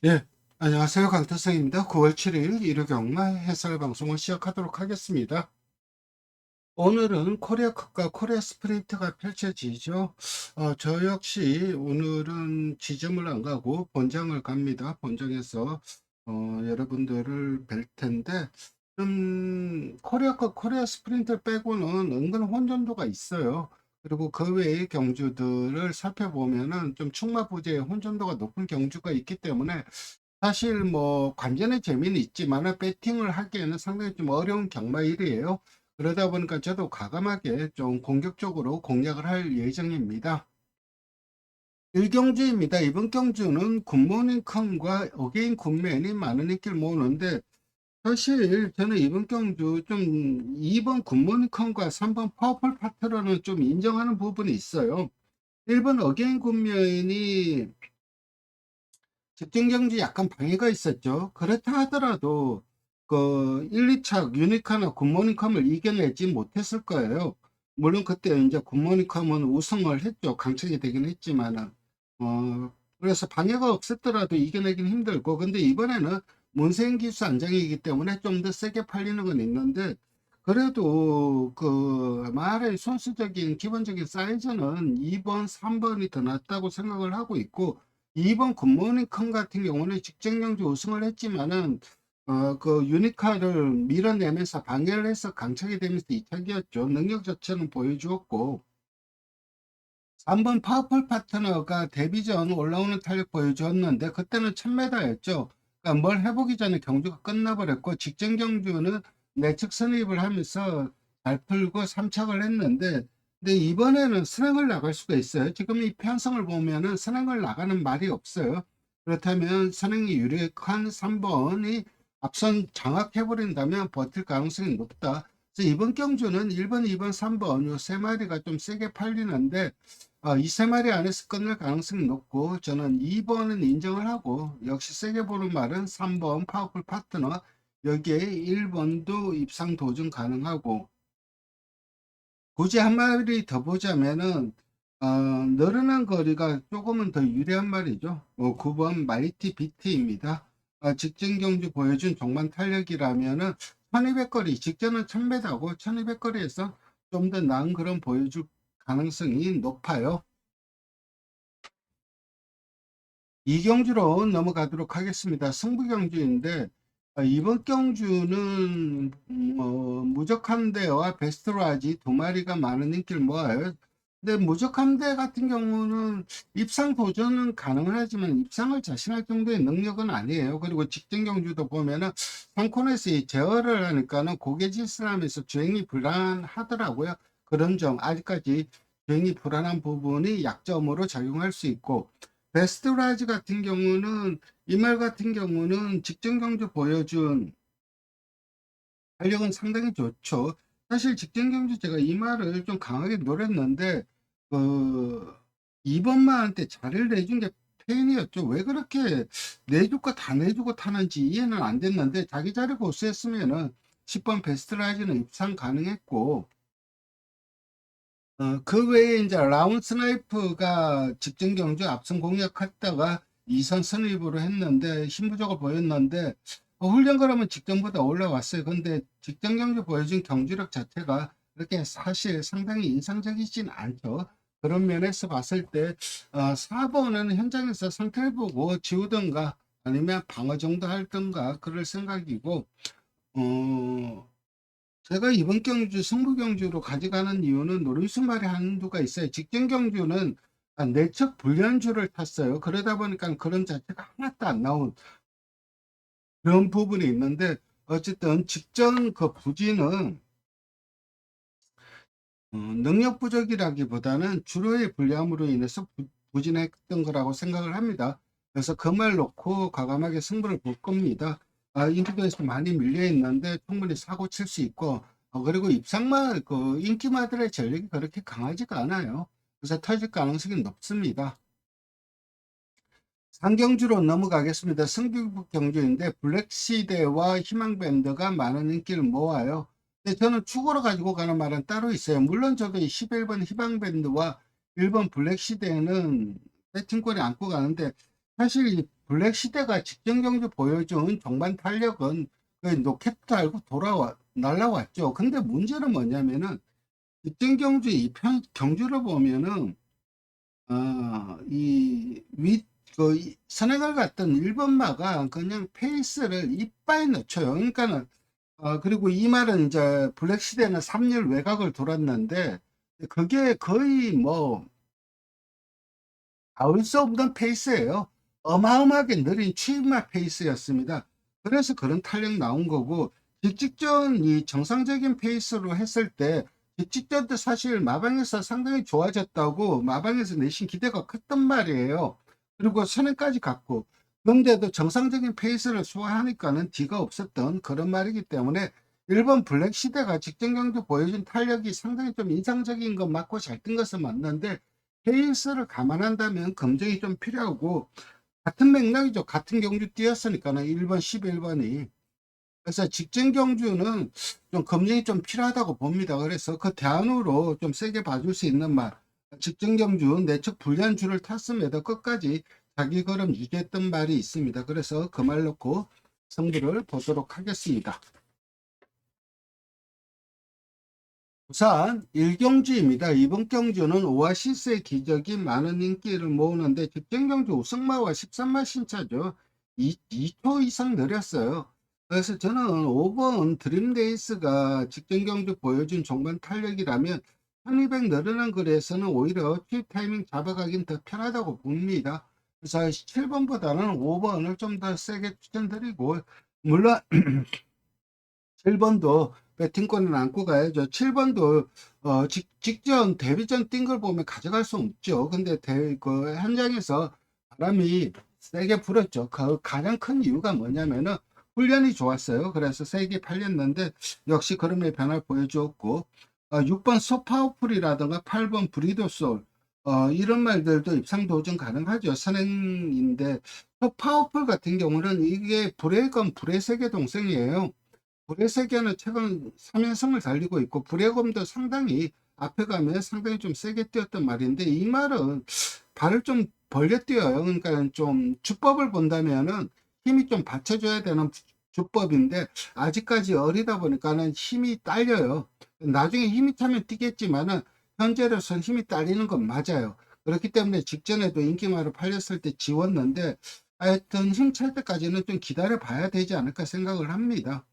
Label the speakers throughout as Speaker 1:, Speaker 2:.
Speaker 1: 예, 안녕하세요. 강태성입니다. 9월 7일 일요경마 해설 방송을 시작하도록 하겠습니다. 오늘은 코리아컵과 코리아 스프린트가 펼쳐지죠. 저 역시 오늘은 지점을 안 가고 본장을 갑니다. 본장에서 여러분들을 뵐 텐데, 코리아컵, 코리아 스프린트 빼고는 은근 혼전도가 있어요. 그리고 그 외의 경주들을 살펴보면은 좀 충마부재의 혼전도가 높은 경주가 있기 때문에 사실 뭐 관전의 재미는 있지만 배팅을 하기에는 상당히 좀 어려운 경마일이에요. 그러다 보니까 저도 과감하게 좀 공격적으로 공략을 할 예정입니다. 1경주입니다. 이번 경주는 굿모닝 컴과 어게인 굿맨이 많은 인기를 모으는데, 사실 저는 이번 경주 좀 2번 굿모닝 컴과 3번 파워풀 파트너는 좀 인정하는 부분이 있어요. 1번 어게인 굿맨이 집중 경기 약간 방해가 있었죠. 그렇다 하더라도 그 1, 2차 유니카나 굿모닝컴을 이겨내지 못했을 거예요. 물론 그때 이제 굿모닝컴은 우승을 했죠. 강착이 되긴 했지만은 그래서 방해가 없었더라도 이겨내긴 힘들고, 근데 이번에는 문세인 기수 안정이기 때문에 좀 더 세게 팔리는 건 있는데, 그래도 그 말의 손수적인 기본적인 사이즈는 2번, 3번이 더 낫다고 생각을 하고 있고, 2번 굿모닝 컴 같은 경우는 직전 경주 우승을 했지만은 그 유니카를 밀어내면서 방해를 해서 강착이 되면서 이착이었죠. 능력 자체는 보여주었고, 3번 파워풀 파트너가 데뷔 전 올라오는 탄력 보여주었는데 그때는 1000m였죠. 그러니까 뭘 해보기 전에 경주가 끝나버렸고, 직전 경주는 내측 선입을 하면서 잘 풀고 3착을 했는데, 근데 이번에는 선행을 나갈 수가 있어요. 지금 이 편성을 보면은 선행을 나가는 말이 없어요. 그렇다면 선행이 유력한 3번이 앞선 장악해버린다면 버틸 가능성이 높다. 그래서 이번 경주는 1번, 2번, 3번 요 세 마리가 좀 세게 팔리는데, 이 세 마리 안에서 끝날 가능성이 높고, 저는 2번은 인정을 하고, 역시 세게 보는 말은 3번 파워풀 파트너, 여기에 1번도 입상 도전 가능하고, 굳이 한 마리 더 보자면은 늘어난 거리가 조금은 더 유리한 말이죠. 9번 마이티 비트입니다. 직전 경주 보여준 종반 탄력이라면은 1200거리, 직전은 1000m고 1200거리에서 좀 더 나은 그런 보여줄 가능성이 높아요. 이 경주로 넘어가도록 하겠습니다. 승부 경주인데, 이번 경주는 무적함대와 베스트라지 두 마리가 많은 인기를 모아요. 근데 무적함대 같은 경우는 입상 도전은 가능은 하지만 입상을 자신할 정도의 능력은 아니에요. 그리고 직전 경주도 보면은 상코너스에 제어를 하니까는 고개 질슨하면서 주행이 불안하더라고요. 그런 점 아직까지 주행이 불안한 부분이 약점으로 작용할 수 있고, 베스트라이즈 같은 경우는 이 말 같은 경우는 직전 경주 보여준 활력은 상당히 좋죠. 사실 직전 경주 제가 이 말을 좀 강하게 노렸는데 그 이번만한테 자리를 내준 게 페인이었죠. 왜 그렇게 내줄 거 다 내주고 타는지 이해는 안 됐는데, 자기 자리 보수했으면은 10번 베스트라이즈는 입상 가능했고, 그 외에 이제 라운 스나이프가 직전 경주 앞선 공략했다가 2선 선입으로 했는데 힘부족을 보였는데, 훈련 거라면 직전보다 올라왔어요. 근데 직전 경주 보여준 경주력 자체가 그렇게 사실 상당히 인상적이진 않죠. 그런 면에서 봤을 때 4번은 현장에서 상태를 보고 지우던가 아니면 방어 정도 할던가 그럴 생각이고, 어, 제가 이번 경주 승부 경주로 가져가는 이유는 노림수말이 한두가 있어요. 직전 경주는 내적 불련주를 탔어요. 그러다 보니까 그런 자체가 하나도 안 나온 그런 부분이 있는데, 어쨌든 직전 그 부진은 능력 부족이라기보다는 주로의 불리함으로 인해서 부진했던 거라고 생각을 합니다. 그래서 그 말 놓고 과감하게 승부를 볼 겁니다. 인기도에서 많이 밀려 있는데 충분히 사고 칠 수 있고, 그리고 입상마 그 인기마들의 전력이 그렇게 강하지가 않아요. 그래서 터질 가능성이 높습니다. 상경주로 넘어가겠습니다. 승부 경주인데 블랙시대와 희망밴드가 많은 인기를 모아요. 근데 저는 축으로 가지고 가는 말은 따로 있어요. 물론 저도 11번 희망밴드와 1번 블랙시대는 배팅권에 안고 가는데, 사실 이 블랙 시대가 직전 경주 보여준 종반 탄력은 그 로켓 달고 날라왔죠. 근데 문제는 뭐냐면은 직전 경주 경주를 보면은 선행을 갔던 1번마가 그냥 페이스를 이빠이 늦춰요. 그러니까는 그리고 이 말은 이제 블랙 시대는 3열 외곽을 돌았는데 그게 거의 뭐 닿을 수 없는 페이스예요. 어마어마하게 느린 취입마 페이스였습니다. 그래서 그런 탄력 나온 거고, 직직전 이 정상적인 페이스로 했을 때 직직전도 사실 마방에서 상당히 좋아졌다고 마방에서 내신 기대가 컸단 말이에요. 그리고 선행까지 갔고, 그런데도 정상적인 페이스를 소화하니까는 뒤가 없었던 그런 말이기 때문에 일본 블랙 시대가 직전 경주 보여준 탄력이 상당히 좀 인상적인 것 맞고 잘 뜬 것은 맞는데, 페이스를 감안한다면 검증이 좀 필요하고, 같은 맥락이죠. 같은 경주 뛰었으니까는 1번, 11번이. 그래서 직전 경주는 좀 검증이 좀 필요하다고 봅니다. 그래서 그 대안으로 좀 세게 봐줄 수 있는 말. 직전 경주 내측 불리한 줄을 탔음에도 끝까지 자기 걸음 유지했던 말이 있습니다. 그래서 그 말 놓고 승부를 보도록 하겠습니다. 우선 1경주입니다. 이번 경주는 오아시스의 기적이 많은 인기를 모으는데 직전 경주 우승마와 13마 신차죠. 2초 이상 느렸어요. 그래서 저는 5번 드림레이스가 직전 경주 보여준 종반 탄력이라면 1200 늘어난 거리에서는 오히려 팁 타이밍 잡아가긴 더 편하다고 봅니다. 그래서 7번보다는 5번을 좀 더 세게 추천드리고, 물론 7번도 배팅권을 안고 가야죠. 7번도 직전 데뷔전 뛴 걸 보면 가져갈 수 없죠. 근데 그 현장에서 바람이 세게 불었죠. 그 가장 큰 이유가 뭐냐면은 훈련이 좋았어요. 그래서 세게 팔렸는데 역시 그럼의 변화를 보여주었고, 6번 소파워풀이라든가 8번 브리도솔 이런 말들도 입상 도전 가능하죠. 선행인데 소파워풀 같은 경우는 이게 불의검 불의 세계 동생이에요. 불의 세계는 최근 3연승을 달리고 있고, 불의 검도 상당히 앞에 가면 상당히 좀 세게 뛰었단 말인데, 이 말은 발을 좀 벌려 뛰어요. 그러니까 좀 주법을 본다면은 힘이 좀 받쳐줘야 되는 주법인데, 아직까지 어리다 보니까는 힘이 딸려요. 나중에 힘이 차면 뛰겠지만은 현재로서는 힘이 딸리는 건 맞아요. 그렇기 때문에 직전에도 인기마로 팔렸을 때 지웠는데, 하여튼 힘찰 때까지는 좀 기다려 봐야 되지 않을까 생각을 합니다.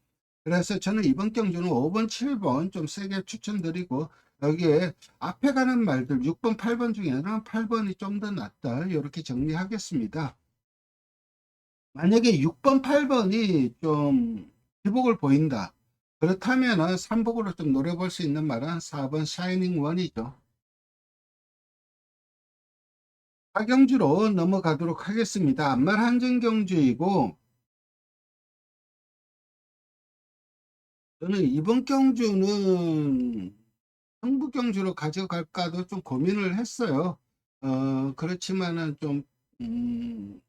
Speaker 1: 그래서 저는 이번 경주는 5번, 7번 좀 세게 추천드리고, 여기에 앞에 가는 말들 6번, 8번 중에는 8번이 좀 더 낫다. 이렇게 정리하겠습니다. 만약에 6번, 8번이 좀 기복을 보인다. 그렇다면은 3복으로 좀 노려볼 수 있는 말은 4번 샤이닝 원이죠. 하경주로 넘어가도록 하겠습니다. 앞말 한정경주이고, 저는 이번 경주는 성북경주로 가져갈까도 좀 고민을 했어요. 그렇지만은 좀, 음,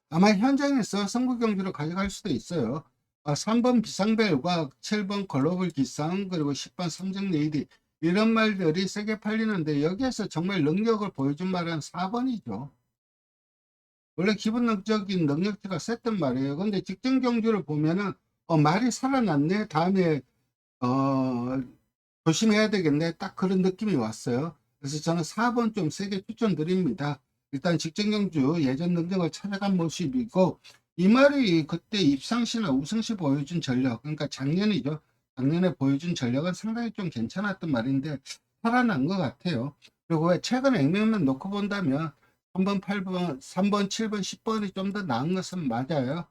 Speaker 1: 아마 현장에서 성북경주로 가져갈 수도 있어요. 3번 비상벨과 7번 글로벌 기상, 그리고 10번 삼성레이디, 이런 말들이 세게 팔리는데, 여기에서 정말 능력을 보여준 말은 4번이죠. 원래 기본적인 능력치가 셌단 말이에요. 근데 직전 경주를 보면은, 말이 살아났네. 다음에, 어, 조심해야 되겠네. 딱 그런 느낌이 왔어요. 그래서 저는 4번 좀 세게 추천드립니다. 일단 직전 경주 예전 능력을 찾아간 모습이고, 이 말이 그때 입상시나 우승시 보여준 전력, 그러니까 작년이죠. 작년에 보여준 전력은 상당히 좀 괜찮았던 말인데 살아난 것 같아요. 그리고 왜 최근 액면만 놓고 본다면 3번, 8번, 3번, 7번, 10번이 좀 더 나은 것은 맞아요.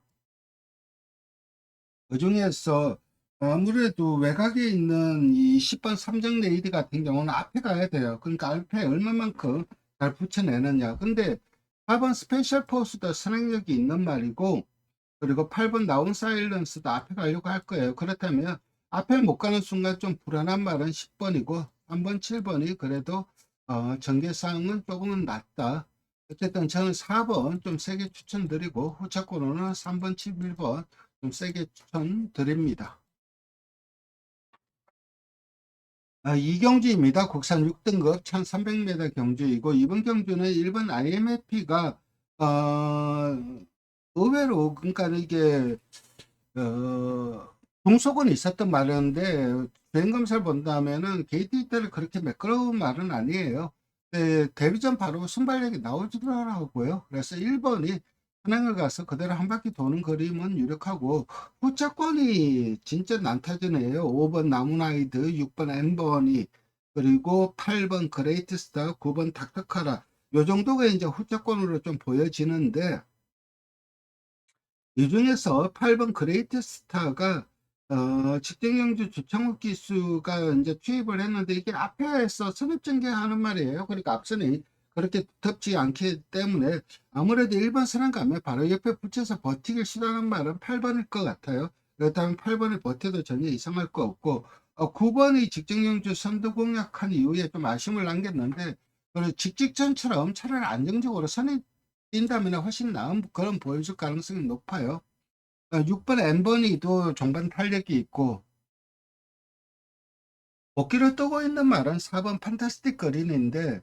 Speaker 1: 그중에서 아무래도 외곽에 있는 이 10번 삼정 레이디 같은 경우는 앞에 가야 돼요. 그러니까 앞에 얼마만큼 잘 붙여내느냐. 근데 4번 스페셜 포스도 선행력이 있는 말이고, 그리고 8번 나온 사일런스도 앞에 가려고 할 거예요. 그렇다면 앞에 못 가는 순간 좀 불안한 말은 10번이고 3번, 7번이 그래도 전개상은 조금은 낫다. 어쨌든 저는 4번 좀 세게 추천드리고, 후차권으로는 3번, 11번 좀 세게 추천드립니다. 이경주입니다. 국산 6등급 1300m 경주이고, 이번 경주는 일본 IMF가 의외로, 그러니까 이게 종속은 있었던 말인데, 주행 검사를 본다면은 KT 때를 그렇게 매끄러운 말은 아니에요. 데뷔전 바로 순발력이 나오더라고요. 그래서 1번이 선행을 가서 그대로 한 바퀴 도는 그림은 유력하고, 후차권이 진짜 난타전이에요. 5번 나무나이드, 6번 엠버니, 그리고 8번 그레이트 스타, 9번 닥터카라. 요 정도가 이제 후차권으로 좀 보여지는데, 이 중에서 8번 그레이트 스타가 직전경주 주창욱 기수가 이제 투입을 했는데, 이게 앞에서 선입전개하는 말이에요. 그러니까 앞선이 그렇게 덥지 않기 때문에 아무래도 1번 선행 가면 바로 옆에 붙여서 버티길 시도하는 말은 8번일 것 같아요. 그렇다면 8번을 버텨도 전혀 이상할 거 없고, 9번이 직전경주 선두 공략한 이후에 좀 아쉬움을 남겼는데, 직직전처럼 차라리 안정적으로 선이 뛴다면 훨씬 나은 그런 보여줄 가능성이 높아요. 6번 엠버니도 종반 탄력이 있고, 어깨를 뜨고 있는 말은 4번 판타스틱 거린인데,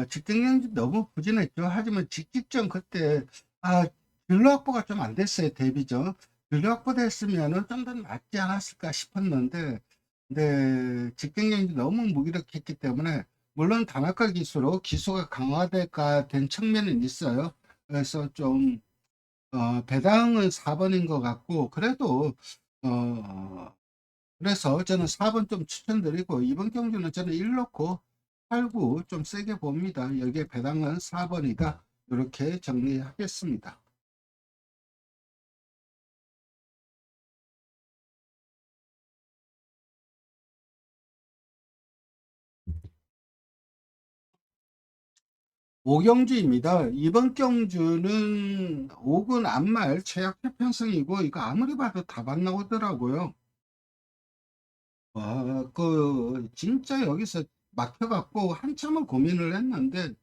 Speaker 1: 직경량이 너무 부진했죠. 하지만 직직전 그때, 아, 진로 확보가 좀 안 됐어요. 데뷔죠. 진로 확보됐으면은 좀 더 낫지 않았을까 싶었는데, 근데 직경량이 너무 무기력했기 때문에, 물론 단학과 기수로 기수가 강화가 된 측면은 있어요. 그래서 좀, 배당은 4번인 것 같고, 그래도, 어, 그래서 저는 4번 좀 추천드리고, 이번 경주는 저는 1 넣고 8, 9 좀 세게 봅니다. 여기에 배당은 4번이다. 이렇게 정리하겠습니다. 오경주입니다. 이번 경주는 5군 앞말 최악 태평성이고, 이거 아무리 봐도 답 안 나오더라고요. 와, 진짜 여기서 막혀갖고 한참을 고민을 했는데,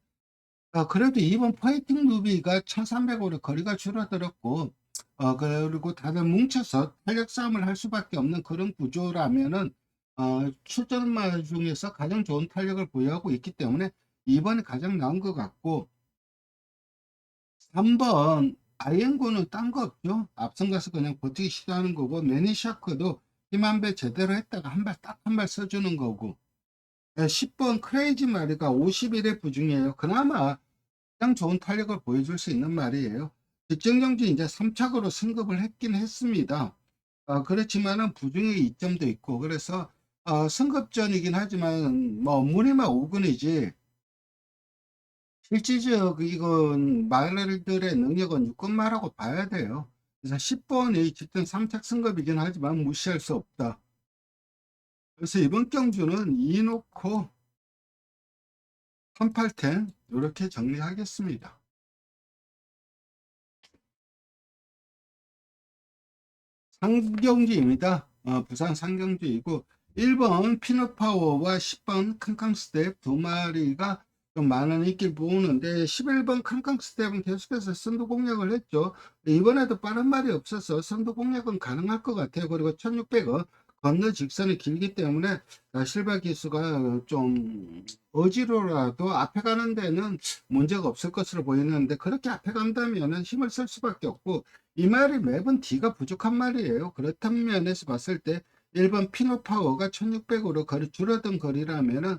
Speaker 1: 그래도 이번 파이팅 루비가 1300으로 거리가 줄어들었고, 그리고 다들 뭉쳐서 탄력 싸움을 할 수밖에 없는 그런 구조라면은, 출전마 중에서 가장 좋은 탄력을 보유하고 있기 때문에 이번이 가장 나은 것 같고, 3번 아이엔고는 딴 거 없죠. 앞선 가서 그냥 버티기 시도하는 거고, 매니샤크도 힘 한 배 제대로 했다가 한 발 딱 한 발 써주는 거고, 10번 크레이지 마리가 51회 부중이에요. 그나마 가장 좋은 탄력을 보여줄 수 있는 말이에요. 직전경주 이제 3착으로 승급을 했긴 했습니다. 그렇지만은 부중의 이점도 있고, 그래서 승급전이긴 하지만 뭐 무리만 5군이지 실질적 이건 말들의 능력은 6군마라고 봐야 돼요. 그래서 10번이 직전 3착 승급이긴 하지만 무시할 수 없다. 그래서 이번 경주는 2 놓고 3810 이렇게 정리하겠습니다. 상경주입니다. 부산 상경주이고, 1번 피넛파워와 10번 캉캉스텝 두 마리가 좀 많은 인기를 보는데, 11번 캉캉스텝은 계속해서 선두 공략을 했죠. 이번에도 빠른 말이 없어서 선두 공략은 가능할 것 같아요. 그리고 1600은 건너 직선이 길기 때문에 실바 기수가 좀 어지로라도 앞에 가는 데는 문제가 없을 것으로 보이는데, 그렇게 앞에 간다면 힘을 쓸 수밖에 없고, 이 말이 매번 D가 부족한 말이에요. 그렇다는 면에서 봤을 때 1번 피노파워가 1600으로 거리 줄어든 거리라면은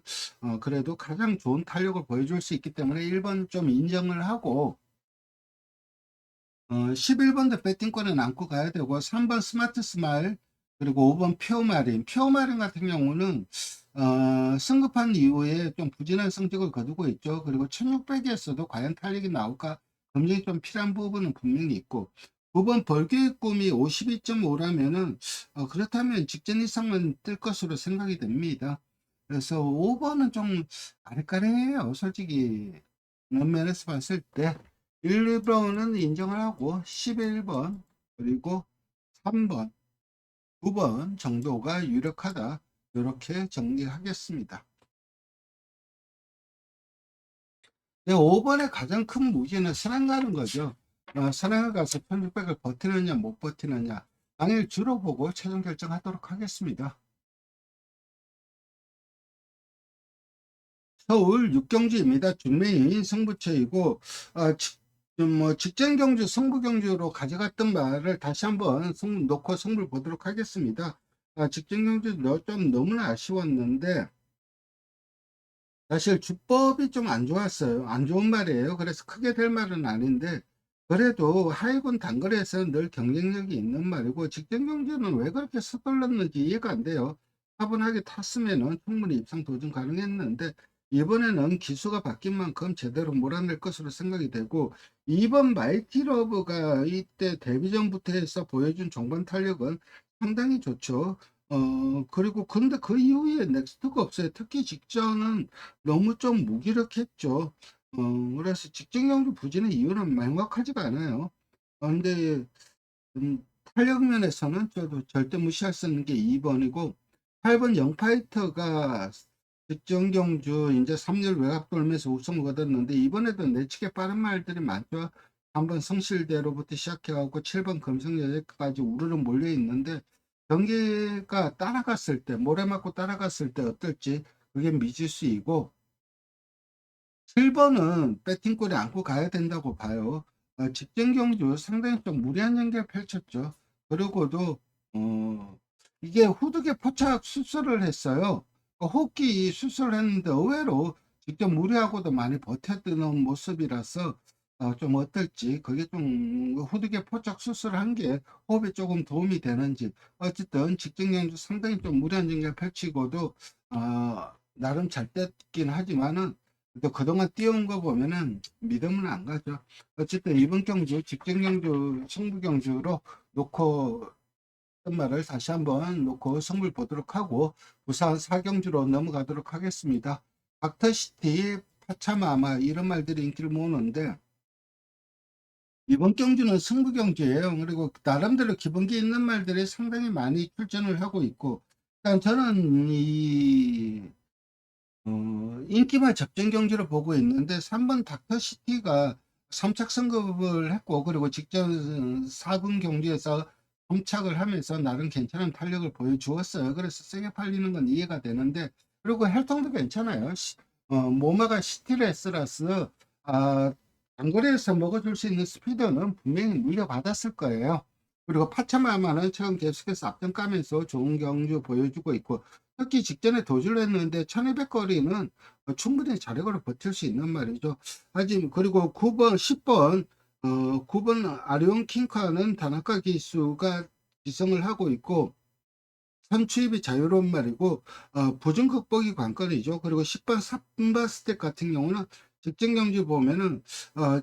Speaker 1: 그래도 가장 좋은 탄력을 보여줄 수 있기 때문에 1번 좀 인정을 하고, 11번도 배팅권에 안고 가야 되고, 3번 스마트 스마일, 그리고 5번 피오마린. 피오마린 같은 경우는 승급한 이후에 좀 부진한 성적을 거두고 있죠. 그리고 1600에서도 과연 탄력이 나올까 검증이 좀 필요한 부분은 분명히 있고, 9번 벌교의 꿈이 52.5라면은 그렇다면 직전 이상은 뜰 것으로 생각이 됩니다. 그래서 5번은 좀 아리까리해요. 솔직히 그런 면에서 봤을 때 1, 2번은 인정을 하고, 11번 그리고 3번, 9번 정도가 유력하다. 이렇게 정리하겠습니다. 5번의 가장 큰 무기는 선행 가는 거죠. 선행을 가서 1600을 버티느냐 못 버티느냐, 당일 주로 보고 최종 결정하도록 하겠습니다. 서울 육경주입니다. 중매인 승부처이고 뭐 직전 경주, 승부 경주로 가져갔던 말을 다시 한번 놓고 승부를 보도록 하겠습니다. 직전 경주 좀 너무나 아쉬웠는데 사실 주법이 좀 안 좋았어요. 안 좋은 말이에요. 그래서 크게 될 말은 아닌데 그래도 하위군 단거리에서는 늘 경쟁력이 있는 말이고 직전 경주는 왜 그렇게 서둘렀는지 이해가 안 돼요. 차분하게 탔으면은 충분히 입상 도전 가능했는데 이번에는 기수가 바뀐 만큼 제대로 몰아낼 것으로 생각이 되고, 이번 마이티러브가 이때 데뷔전부터 해서 보여준 종반 탄력은 상당히 좋죠. 그리고 근데 그 이후에 넥스트가 없어요. 특히 직전은 너무 좀 무기력했죠. 그래서 직전 경주 부진의 이유는 명확하지가 않아요. 근데 탄력 면에서는 저도 절대 무시할 수 없는 게 2번이고 8번 영파이터가 직전 경주 이제 3열 외곽 돌면서 우승을 거뒀는데 이번에도 내치게 빠른 말들이 많죠. 3번 성실대로부터 시작해갖고 7번 금성여제까지 우르르 몰려 있는데 경기가 따라갔을 때 모래 맞고 따라갔을 때 어떨지 그게 미지수이고 7번은 배팅골에 안고 가야 된다고 봐요. 직전 경주 상당히 좀 무리한 연결 펼쳤죠. 그리고도 이게 후두개 포착 수술을 했어요. 호흡기 수술을 했는데 의외로 직접 무리하고도 많이 버텨드는 모습이라서 좀 어떨지, 그게 좀 후두개 포착 수술을 한 게 호흡에 조금 도움이 되는지, 어쨌든 직전 경주 상당히 좀 무리한 연결 펼치고도 나름 잘 뗐긴 하지만은 또 그동안 뛰어온 거 보면은 믿음은 안 가죠. 어쨌든 이번 경주 직전 경주 승부 경주로 놓고 했던 말을 다시 한번 놓고 승부를 보도록 하고 부산 4경주로 넘어가도록 하겠습니다. 닥터시티, 파차마마 이런 말들이 인기를 모으는데 이번 경주는 승부 경주예요. 그리고 나름대로 기본기 있는 말들이 상당히 많이 출전을 하고 있고, 일단 저는 인기만 접전 경주로 보고 있는데 3번 닥터시티가 3착 승급을 했고, 그리고 직전 4군 경주에서 3착을 하면서 나름 괜찮은 탄력을 보여주었어요. 그래서 세게 팔리는 건 이해가 되는데, 그리고 혈통도 괜찮아요. 모마가 시티레스라스 단거리에서 먹어줄 수 있는 스피드는 분명히 물려받았을 거예요. 그리고 파차마마는 처음 계속해서 앞전 까면서 좋은 경주 보여주고 있고, 특히 직전에 도주를 했는데 1200 거리는 충분히 자력으로 버틸 수 있는 말이죠. 하지만 그리고 9번, 10번, 9번 아리온 킹카는 단학가 기수가 기성을 하고 있고 선취입이 자유로운 말이고 부준 극복이 관건이죠. 그리고 10번 삽바스텍 같은 경우는 직전 경주 보면은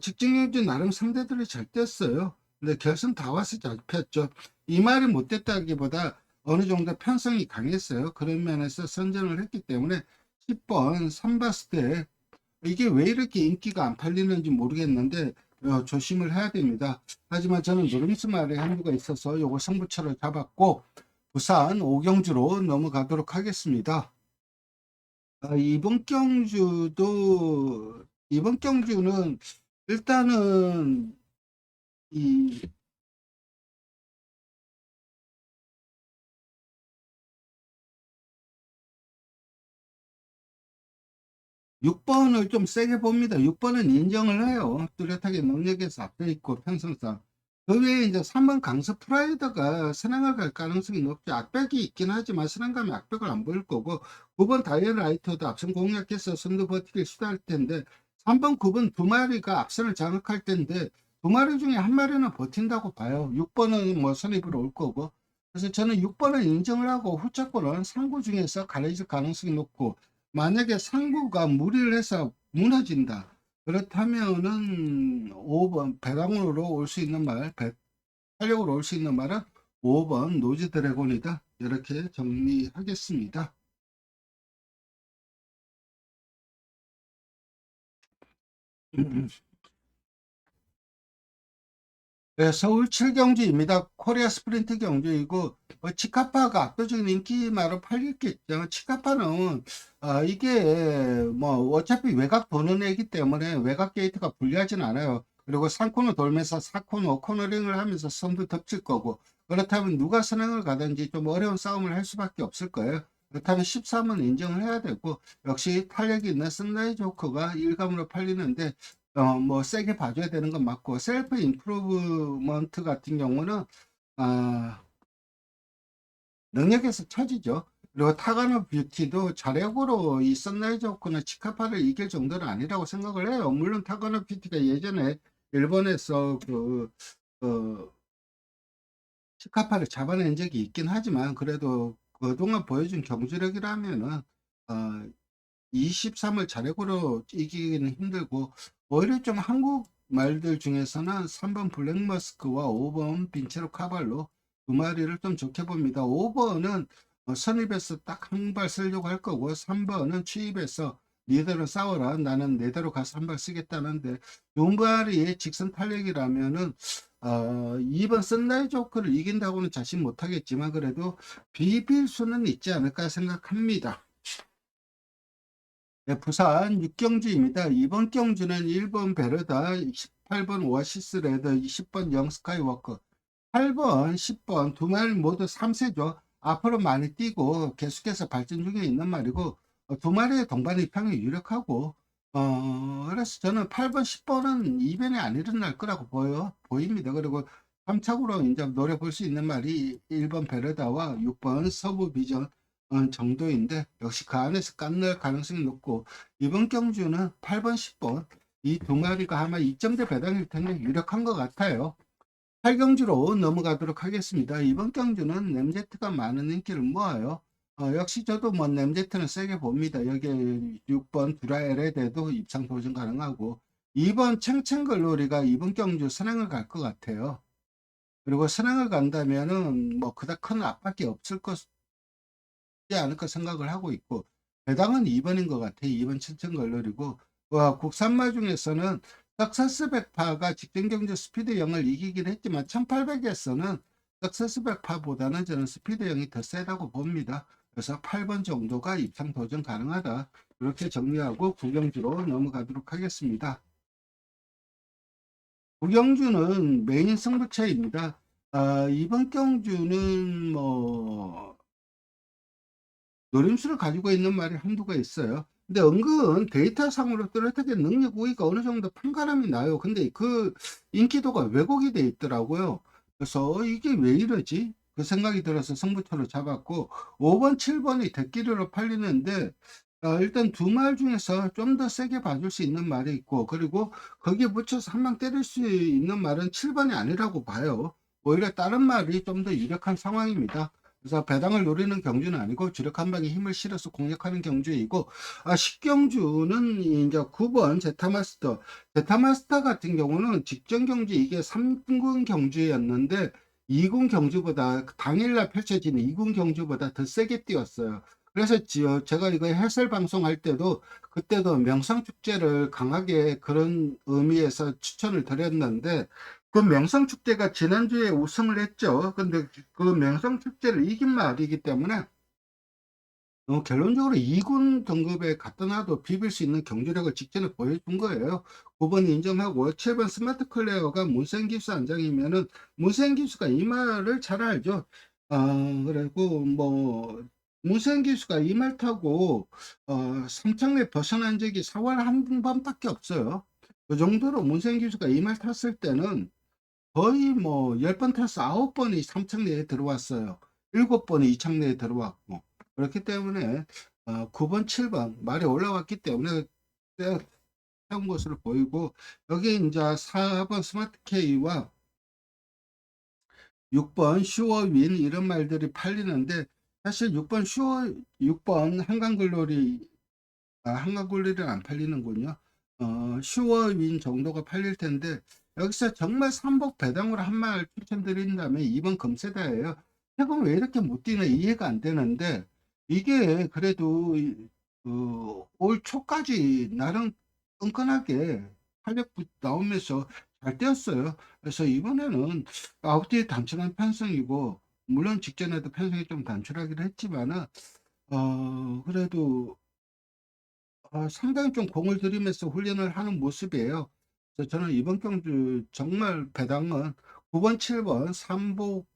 Speaker 1: 직전 경주 나름 상대들이 잘 뗐어요. 근데 결승 다 와서 잡혔죠. 이 말이 못됐다기보다 어느 정도 편성이 강했어요. 그런 면에서 선전을 했기 때문에 10번 삼바스텍 이게 왜 이렇게 인기가 안 팔리는지 모르겠는데 조심을 해야 됩니다. 하지만 저는 노림수 말에 한계가 있어서 요거 승부처를 잡았고 부산 5경주로 넘어가도록 하겠습니다. 이번 경주는 일단은 이 6번을 좀 세게 봅니다. 6번은 인정을 해요. 뚜렷하게 능력에서 앞서 있고 편성상. 그 외에 이제 3번 강서 프라이드가 선행을 갈 가능성이 높죠. 악백이 있긴 하지만 선행 가면 악백을 안 보일 거고 9번 다이얼라이터도 앞선 공략해서 선두 버티기 시도할 텐데 3번, 9번 두 마리가 앞선을 장악할 텐데 두 마리 중에 한 마리는 버틴다고 봐요. 6번은 뭐 선입으로 올 거고. 그래서 저는 6번을 인정을 하고 후차권은 상구 중에서 갈라질 가능성이 높고, 만약에 상구가 무리를 해서 무너진다. 그렇다면은 5번 배당으로 올 수 있는 말, 탄력으로 올 수 있는 말은 5번 노즈 드래곤이다. 이렇게 정리하겠습니다. 네, 서울 7경주입니다. 코리아 스프린트 경주이고 치카파가 압도적인 인기만으로 팔렸겠죠. 치카파는 이게 뭐 어차피 외곽 도는 애기 때문에 외곽 게이트가 불리하진 않아요. 그리고 3코너 돌면서 4코너, 5코너링을 하면서 선두 덮칠 거고, 그렇다면 누가 선행을 가든지 좀 어려운 싸움을 할 수밖에 없을 거예요. 그렇다면 13은 인정을 해야 되고, 역시 탄력이 있는 선라이즈 호크가 일감으로 팔리는데 뭐 세게 봐줘야 되는 건 맞고, 셀프 임프루브먼트 같은 경우는 아, 능력에서 처지죠. 그리고 타가노 뷰티도 자력으로 이 선라이즈 호크나 치카파를 이길 정도는 아니라고 생각을 해요. 물론 타가노 뷰티가 예전에 일본에서 그 치카파를 잡아낸 적이 있긴 하지만, 그래도 그동안 보여준 경주력이라면은 23을 자력으로 이기기는 힘들고, 오히려 좀 한국 말들 중에서는 3번 블랙머스크와 5번 빈체로 카발로 두 마리를 좀 좋게 봅니다. 5번은 선입에서 딱 한 발 쓰려고 할 거고, 3번은 취입에서 니대로 싸워라, 나는 내대로 가서 한 발 쓰겠다는데, 두 마리의 직선 탄력이라면은 2번 선라이즈 호크를 이긴다고는 자신 못하겠지만, 그래도 비빌 수는 있지 않을까 생각합니다. 네, 부산 6경주입니다. 이번 경주는 1번 베르다, 18번 오아시스 레더, 20번 영 스카이워커, 8번, 10번 두 마리 모두 3세죠. 앞으로 많이 뛰고 계속해서 발전 중에 있는 말이고, 두 마리의 동반 입향이 유력하고, 그래서 저는 8번, 10번은 이변이 안 일어날 거라고 보입니다. 그리고 3차구로 이제 노려볼 수 있는 말이 1번 베르다와 6번 서부 비전 정도인데, 역시 그 안에서 깐날 가능성이 높고, 이번 경주는 8번, 10번 이 두 마리가 아마 2점대 배당일 텐데 유력한 것 같아요. 8경주로 넘어가도록 하겠습니다. 이번 경주는 램제트가 많은 인기를 모아요. 역시 저도 뭐 램제트는 세게 봅니다. 여기 6번 두라엘에대도 입상 도전 가능하고, 2번 챙챙글로리가 이번 경주 선행을 갈 것 같아요. 그리고 선행을 간다면은 뭐 그닥 큰 압박이 없을 것이지 않을까 생각을 하고 있고, 배당은 2번인 것 같아요. 2번 챙챙글로리고, 국산마 중에서는 텍사스 백파가 직전 경주 스피드 0을 이기긴 했지만, 1800에서는 텍사스 백파보다는 저는 스피드 0이 더 세다고 봅니다. 그래서 8번 정도가 입상 도전 가능하다, 이렇게 정리하고 구경주로 넘어가도록 하겠습니다. 구경주는 메인 승부차입니다. 이번 경주는 뭐 노림수를 가지고 있는 말이 한두가 있어요. 근데 은근 데이터상으로 뚜렷하게 능력 우위가 어느 정도 판가름이 나요. 근데 그 인기도가 왜곡이 돼 있더라고요. 그래서 이게 왜 이러지? 그 생각이 들어서 승부처로 잡았고, 5번, 7번이 대끼리로 팔리는데, 일단 두 말 중에서 좀 더 세게 봐줄 수 있는 말이 있고, 그리고 거기에 붙여서 한 방 때릴 수 있는 말은 7번이 아니라고 봐요. 오히려 다른 말이 좀 더 유력한 상황입니다. 그래서 배당을 노리는 경주는 아니고 주력 한 방에 힘을 실어서 공략하는 경주이고, 10경주는 이제 9번 제타마스터. 제타마스터 같은 경우는 직전 경주 이게 3군 경주였는데, 2군 경주보다 당일날 펼쳐지는 2군 경주보다 더 세게 뛰었어요. 그래서 제가 이거 해설 방송할 때도 그때도 명성축제를 강하게 그런 의미에서 추천을 드렸는데, 그 명성축제가 지난주에 우승을 했죠. 근데 그 명성축제를 이긴 말이기 때문에 결론적으로 2군 등급에 갖다 놔도 비빌 수 있는 경주력을 직전에 보여준 거예요. 9번 인정하고, 7번 스마트 클레어가 문센 기수 안장이면은 문센 기수가 이 말을 잘 알죠. 그리고 뭐 문센 기수가 이 말 타고 삼창에 벗어난 적이 4월 한 번밖에 없어요. 그 정도로 문센 기수가 이 말 탔을 때는 거의 뭐 10번 타서 9번이 삼창 내에 들어왔어요. 7번이 이창 내에 들어왔고. 그렇기 때문에 9번, 7번 말이 올라왔기 때문에 세운 것으로 보이고, 여기 이제 4번 스마트 K와 6번 슈어윈 이런 말들이 팔리는데, 사실 6번 한강글로리는 안 팔리는군요. 슈어윈 정도가 팔릴 텐데, 여기서 정말 삼복 배당으로 한 말 추천드린다면 2번 금세다예요. 최근 왜 이렇게 못 뛰나 이해가 안 되는데, 이게 그래도 올 초까지 나름 끈끈하게 탄력 나오면서 잘 뛰었어요. 그래서 이번에는 아웃뒤에 단출한 편성이고, 물론 직전에도 편성이 좀 단출하긴 했지만은 그래도 상당히 좀 공을 들이면서 훈련을 하는 모습이에요. 그래서 저는 이번 경주 정말 배당은 9번, 7번 3복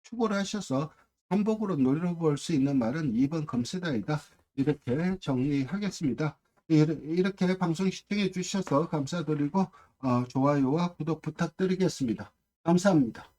Speaker 1: 추구를 하셔서 한복으로 노려볼 수 있는 말은 2번 금수다이다. 이렇게 정리하겠습니다. 이렇게 방송 시청해 주셔서 감사드리고 좋아요와 구독 부탁드리겠습니다. 감사합니다.